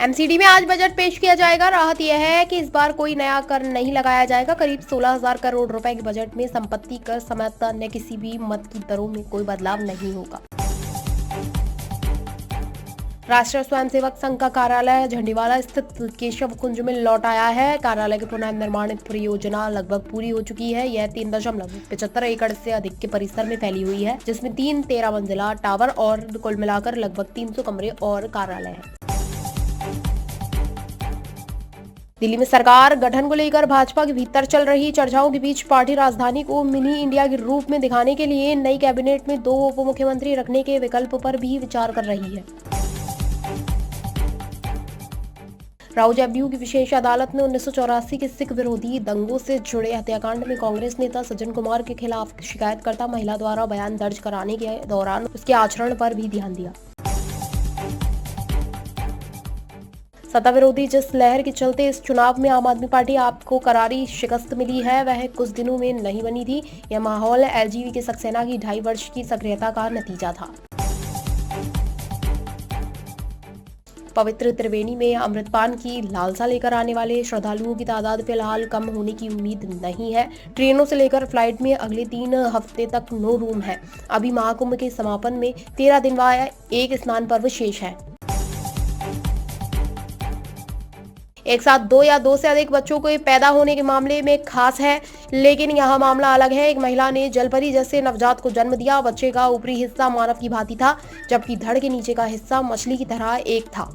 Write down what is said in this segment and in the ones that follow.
MCD में आज budget पेश किया जाएगा। राहत यह है कि इस बार कोई नया कर नहीं लगाया जाएगा। करीब 16,000 करोड़ रुपए के बजट में संपत्ति कर समेत अन्य किसी भी मद की दरों में कोई बदलाव नहीं होगा। राष्ट्रीय स्वयंसेवक संघ का कार्यालय झंडीवाला स्थित केशव कुंज में लौट आया है। कार्यालय की पुनर्निर्माण परियोजना लगभग पूरी हो चुकी है। यह 3.75 एकड़ से अधिक के परिसर में फैली हुई है, जिसमें 3 13 मंजिला टावर और कुल मिलाकर लगभग 300 कमरे और कार्यालय है। दिल्ली में सरकार गठन को लेकर भाजपा के भीतर चल रही चर्चाओं के बीच पार्टी राजधानी को मिनी इंडिया के रूप में दिखाने के लिए नई कैबिनेट में 2 उप मुख्यमंत्री रखने के विकल्प पर भी विचार कर रही है। राउ जेबीयू की विशेष अदालत ने 1984 के सिख विरोधी दंगों से जुड़े हत्याकांड में कांग्रेस नेता सज्जन कुमार के खिलाफ शिकायतकर्ता महिला द्वारा बयान दर्ज कराने के दौरान उसके आचरण पर भी ध्यान दिया। सत्ता विरोधी जिस लहर के चलते इस चुनाव में आम आदमी पार्टी आपको करारी शिकस्त मिली है, वह कुछ दिनों में नहीं बनी थी। यह माहौल एलजेपी के सक्सेना की 2.5 वर्ष की सक्रियता का नतीजा था। पवित्र त्रिवेणी में अमृतपान की लालसा लेकर आने वाले श्रद्धालुओं की तादाद फिलहाल कम होने की उम्मीद नहीं है। ट्रेनों से लेकर फ्लाइट में अगले 3 हफ्ते तक नो रूम है। अभी महाकुंभ के समापन में 13 दिन व एक स्नान पर्व शेष है। एक साथ 2 या 2 से अधिक बच्चों के पैदा होने के मामले में खास है, लेकिन यहाँ मामला अलग है। एक महिला ने जलपरी जैसे नवजात को जन्म दिया। बच्चे का ऊपरी हिस्सा मानव की भांति था, जबकि धड़ के नीचे का हिस्सा मछली की तरह एक था।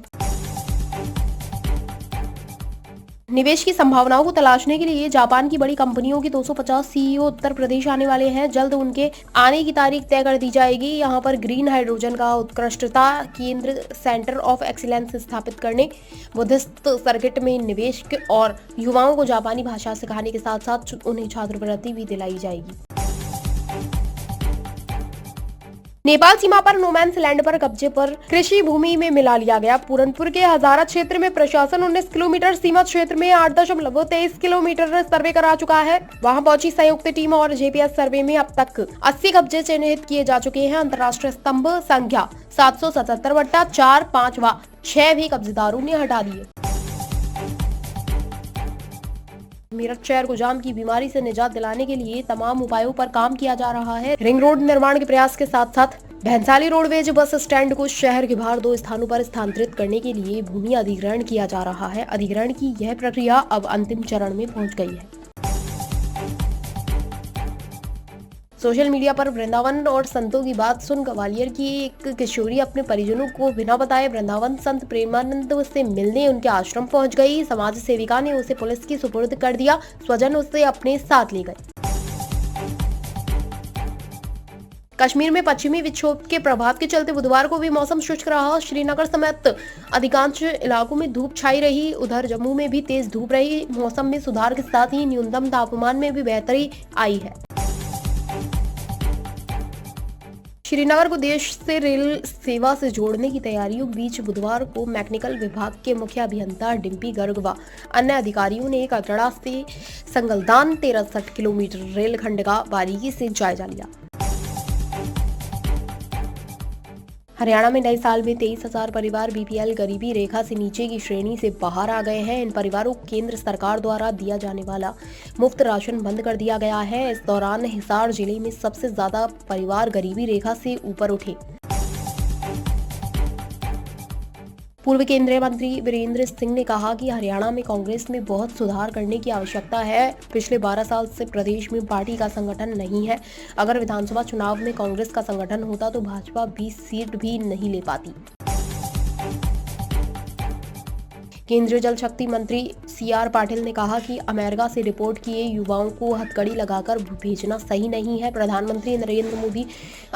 निवेश की संभावनाओं को तलाशने के लिए जापान की बड़ी कंपनियों के 250 सीईओ उत्तर प्रदेश आने वाले हैं। जल्द उनके आने की तारीख तय कर दी जाएगी। यहां पर ग्रीन हाइड्रोजन का उत्कृष्टता केंद्र सेंटर ऑफ एक्सीलेंस स्थापित करने, बुद्धिस्ट सर्किट में निवेश और युवाओं को जापानी भाषा सिखाने के साथ साथ उन्हें छात्रवृत्ति भी दिलाई जाएगी। नेपाल सीमा पर नोमैंस लैंड पर कब्जे पर कृषि भूमि में मिला लिया गया। पूरनपुर के हजारा क्षेत्र में प्रशासन 19 किलोमीटर सीमा क्षेत्र में 8.23 किलोमीटर सर्वे करा चुका है। वहां पहुंची संयुक्त टीम और जेपीएस सर्वे में अब तक 80 कब्जे चिन्हित किए जा चुके हैं। अंतर्राष्ट्रीय स्तंभ संख्या 777/4, 5 व 6 भी कब्जेदारों ने हटा दिए। मेरठ शहर को जाम की बीमारी से निजात दिलाने के लिए तमाम उपायों पर काम किया जा रहा है। रिंग रोड निर्माण के प्रयास के साथ साथ भैंसाली रोडवेज बस स्टैंड को शहर के बाहर 2 स्थानों पर स्थानांतरित करने के लिए भूमि अधिग्रहण किया जा रहा है। अधिग्रहण की यह प्रक्रिया अब अंतिम चरण में पहुंच गई है। सोशल मीडिया पर वृंदावन और संतों की बात सुन ग्वालियर की एक किशोरी अपने परिजनों को बिना बताए वृंदावन संत प्रेमानंद से मिलने उनके आश्रम पहुंच गई। समाज सेविका ने उसे पुलिस की सुपुर्द कर दिया। स्वजन उसे अपने साथ ले गए। कश्मीर में पश्चिमी विक्षोभ के प्रभाव के चलते बुधवार को भी मौसम शुष्क रहा। श्रीनगर समेत अधिकांश इलाकों में धूप छाई रही। उधर जम्मू में भी तेज धूप रही। मौसम में सुधार के साथ ही न्यूनतम तापमान में भी बेहतरी आई है। श्रीनगर को देश से रेल सेवा से जोड़ने की तैयारियों के बीच बुधवार को मैकेनिकल विभाग के मुख्य अभियंता डिम्पी गर्ग व अन्य अधिकारियों ने कटड़ा से संगलदान 63 किलोमीटर रेलखंड का बारीकी से जायजा लिया। हरियाणा में नए साल में 23,000 परिवार बीपीएल गरीबी रेखा से नीचे की श्रेणी से बाहर आ गए हैं। इन परिवारों को केंद्र सरकार द्वारा दिया जाने वाला मुफ्त राशन बंद कर दिया गया है। इस दौरान हिसार जिले में सबसे ज्यादा परिवार गरीबी रेखा से ऊपर उठे। पूर्व केंद्रीय मंत्री वीरेंद्र सिंह ने कहा कि हरियाणा में कांग्रेस में बहुत सुधार करने की आवश्यकता है। पिछले 12 साल से प्रदेश में पार्टी का संगठन नहीं है। अगर विधानसभा चुनाव में कांग्रेस का संगठन होता तो भाजपा 20 सीट भी नहीं ले पाती। केंद्रीय जल शक्ति मंत्री सीआर पाटिल ने कहा कि अमेरिका से रिपोर्ट किए युवाओं को हथकड़ी लगाकर भेजना सही नहीं है। प्रधानमंत्री नरेंद्र मोदी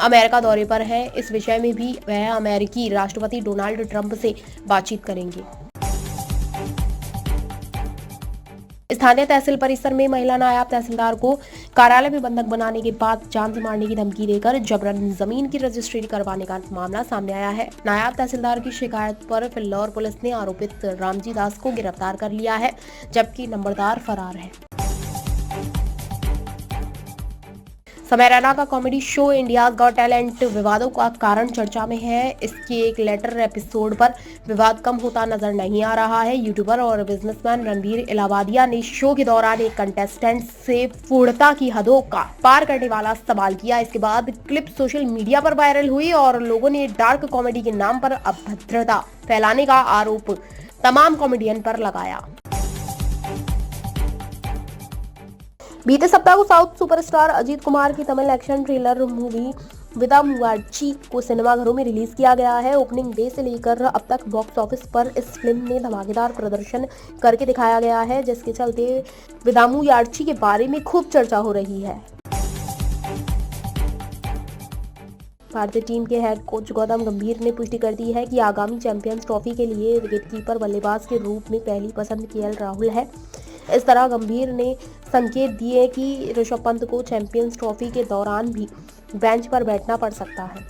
अमेरिका दौरे पर हैं। इस विषय में भी वह अमेरिकी राष्ट्रपति डोनाल्ड ट्रंप से बातचीत करेंगे। स्थानीय तहसील परिसर में महिला नायब तहसीलदार को कार्यालय में बंधक बनाने के बाद जान से मारने की धमकी देकर जबरन जमीन की रजिस्ट्री करवाने का मामला सामने आया है। नायब तहसीलदार की शिकायत पर फिल्लौर पुलिस ने आरोपित रामजी दास को गिरफ्तार कर लिया है, जबकि नंबरदार फरार है। समय रैना का comedy show India's got talent विवादों का कारण चर्चा में है। इसके एक लेटर एपिसोड पर विवाद कम होता नजर नहीं आ रहा है। यूट्यूबर और बिजनेसमैन रणधीर इलाहाबादिया ने शो के दौरान एक कंटेस्टेंट से फूड़ता की हदों का पार करने वाला सवाल किया। इसके बाद क्लिप सोशल मीडिया पर वायरल हुई और लोगों ने डार्क कॉमेडी के नाम पर अभद्रता फैलाने का आरोप तमाम कॉमेडियन पर लगाया। बीते सप्ताह को साउथ सुपरस्टार अजीत कुमार की तमिल एक्शन थ्रिलर मूवी विदामुआर्ची को सिनेमाघरों में रिलीज किया गया है। ओपनिंग डे से लेकर अब तक बॉक्स ऑफिस पर इस फिल्म ने धमाकेदार प्रदर्शन करके दिखाया गया है, जिसके चलते विदामुआर्ची के बारे में खूब चर्चा हो रही है। भारतीय टीम के हेड कोच गौतम गंभीर ने पुष्टि कर दी है कि आगामी चैंपियंस ट्रॉफी के लिए विकेटकीपर बल्लेबाज के रूप में पहली पसंद केएल राहुल है। इस तरह गंभीर ने संकेत दिए कि ऋषभ पंत को चैंपियंस ट्रॉफी के दौरान भी बेंच पर बैठना पड़ सकता है।